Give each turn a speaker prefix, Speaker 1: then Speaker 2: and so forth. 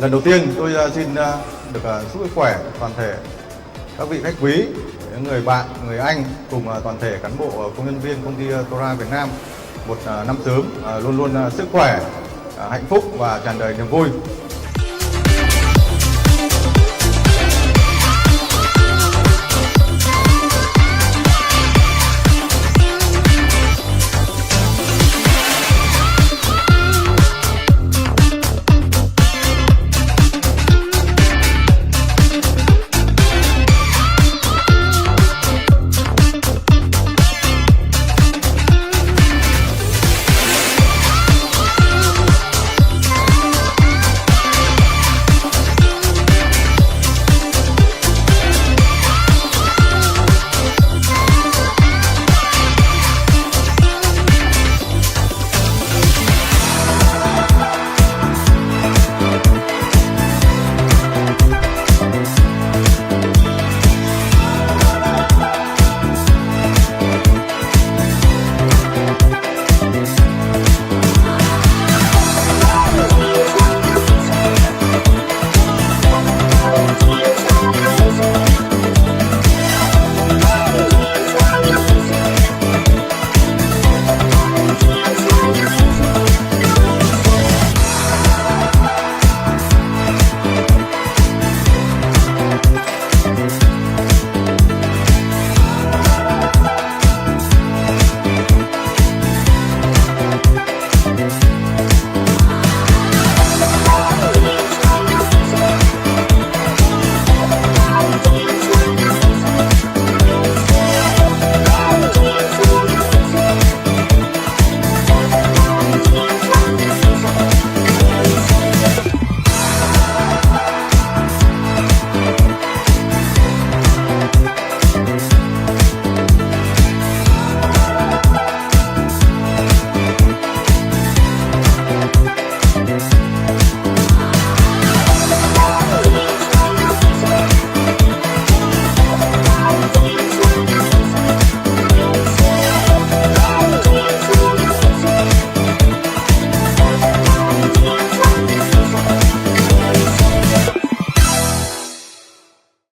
Speaker 1: Lần đầu tiên tôi xin được chúc sức khỏe toàn thể các vị khách quý, những người bạn, người anh cùng toàn thể cán bộ công nhân viên công ty Tora Việt Nam một năm sớm luôn luôn sức khỏe, hạnh phúc và tràn đầy niềm vui.